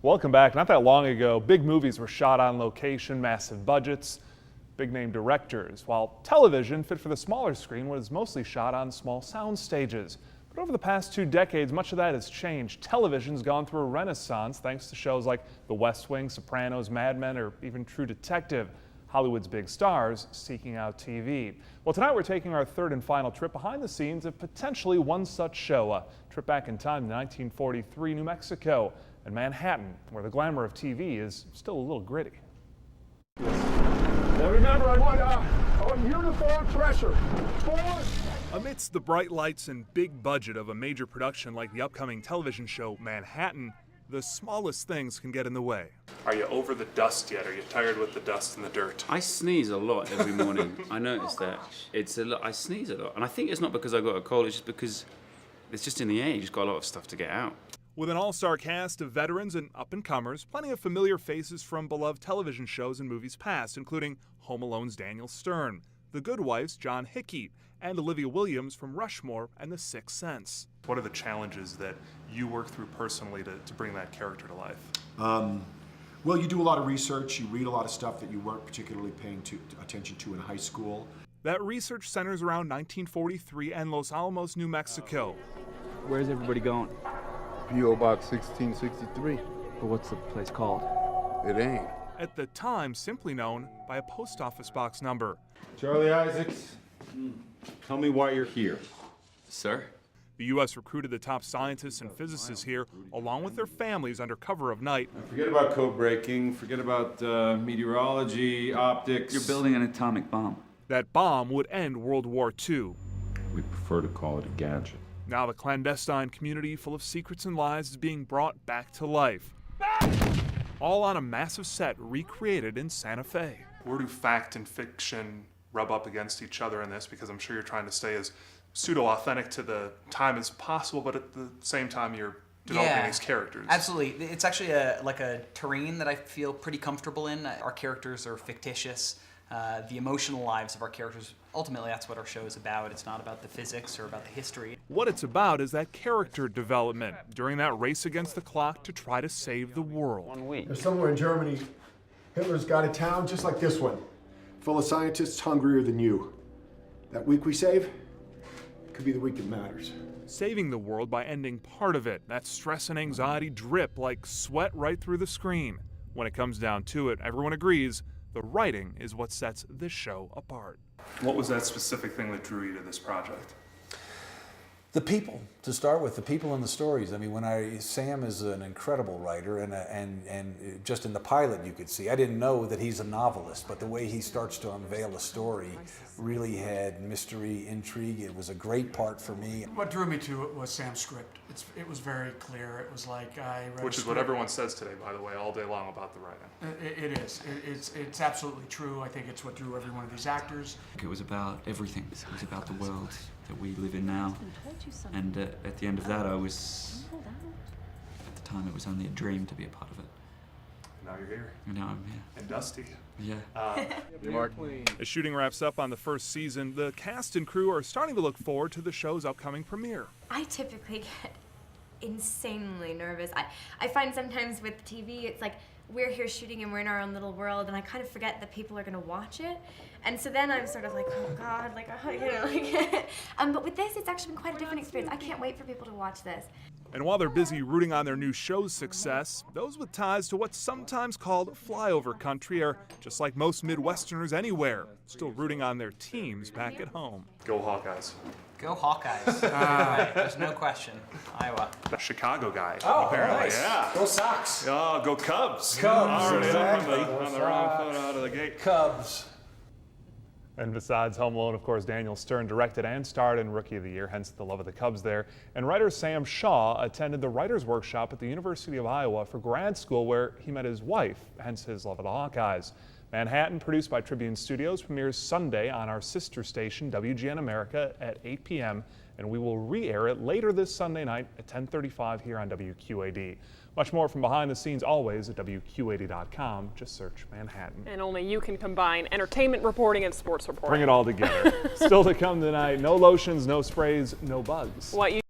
Welcome back. Not that long ago, big movies were shot on location, massive budgets, big name directors, while television, fit for the smaller screen, was mostly shot on small sound stages. But over the past 2 decades, much of that has changed. Television's gone through a renaissance thanks to shows like The West Wing, Sopranos, Mad Men, or even True Detective. Hollywood's big stars seeking out TV. Well, tonight we're taking our third and final trip behind the scenes of potentially one such show, a trip back in time to 1943, New Mexico, and Manhattan, where the glamour of TV is still a little gritty. Now remember, I want uniform pressure. Amidst the bright lights and big budget of a major production like the upcoming television show Manhattan, the smallest things can get in the way. Are you over the dust yet? Are you tired with the dust and the dirt? I sneeze a lot every morning. I noticed that. It's a lot. I sneeze a lot. And I think it's not because I got a cold, it's just because it's just in the air. You just got a lot of stuff to get out. With an all-star cast of veterans and up-and-comers, plenty of familiar faces from beloved television shows and movies past, including Home Alone's Daniel Stern, The Good Wife's John Hickey, and Olivia Williams from Rushmore and The Sixth Sense. What are the challenges that you work through personally to bring that character to life? Well, you do a lot of research, you read a lot of stuff that you weren't particularly paying attention to in high school. That research centers around 1943 and Los Alamos, New Mexico. Where's everybody going? P.O. Box 1663. But what's the place called? It ain't. At the time, simply known by a post office box number. Charlie Isaacs, tell me why you're here. Sir? The U.S. recruited the top scientists and physicists here, along with their families, under cover of night. Forget about code breaking, forget about meteorology, optics. You're building an atomic bomb. That bomb would end World War II. We prefer to call it a gadget. Now the clandestine community full of secrets and lies is being brought back to life. All on a massive set recreated in Santa Fe. Where do fact and fiction rub up against each other in this? Because I'm sure you're trying to stay as pseudo-authentic to the time as possible, but at the same time you're developing these characters. Absolutely. It's actually like a terrain that I feel pretty comfortable in. Our characters are fictitious. The emotional lives of our characters, ultimately that's what our show is about. It's not about the physics or about the history. What it's about is that character development during that race against the clock to try to save the world. 1 week. There's somewhere in Germany, Hitler's got a town just like this one, full of scientists hungrier than you. That week we save could be the week that matters. Saving the world by ending part of it. That stress and anxiety drip like sweat right through the screen. When it comes down to it, everyone agrees the writing is what sets this show apart. What was that specific thing that drew you to this project? The people, to start with, the people and the stories. I mean, Sam is an incredible writer, and just in the pilot you could see, I didn't know that he's a novelist, but the way he starts to unveil a story really had mystery, intrigue. It was a great part for me. What drew me to it was Sam's script. It was very clear. It was like I read Which is what everyone says today, by the way, all day long about the writing. It is. It's absolutely true. I think it's what drew every one of these actors. It was about everything. It was about the world that we live in now. And at the end of that, at the time, it was only a dream to be a part of it. Now you're here. And now I'm here. And Dusty. Yeah. As shooting wraps up on the first season, the cast and crew are starting to look forward to the show's upcoming premiere. I typically get insanely nervous. I find sometimes with TV, it's like we're here shooting and we're in our own little world, and I kind of forget that people are going to watch it. And so then I'm sort of like, oh God, like, but with this, it's actually been quite a different experience. I can't wait for people to watch this. And while they're busy rooting on their new show's success, those with ties to what's sometimes called flyover country are, just like most Midwesterners anywhere, still rooting on their teams back at home. Go Hawkeyes. Go Hawkeyes. Right, there's no question. Iowa. The Chicago guy, Oh, apparently. nice. Yeah. Go Sox. Oh, go Cubs. Cubs, Already exactly. on the wrong foot out of the gate. Cubs. And besides Home Alone, of course, Daniel Stern directed and starred in Rookie of the Year, hence the love of the Cubs there. And writer Sam Shaw attended the writer's workshop at the University of Iowa for grad school, where he met his wife, hence his love of the Hawkeyes. Manhattan, produced by Tribune Studios, premieres Sunday on our sister station, WGN America, at 8 p.m., and we will re-air it later this Sunday night at 10:35 here on WQAD. Much more from behind the scenes always at WQAD.com. Just search Manhattan. And only you can combine entertainment reporting and sports reporting. Bring it all together. Still to come tonight, no lotions, no sprays, no bugs. What you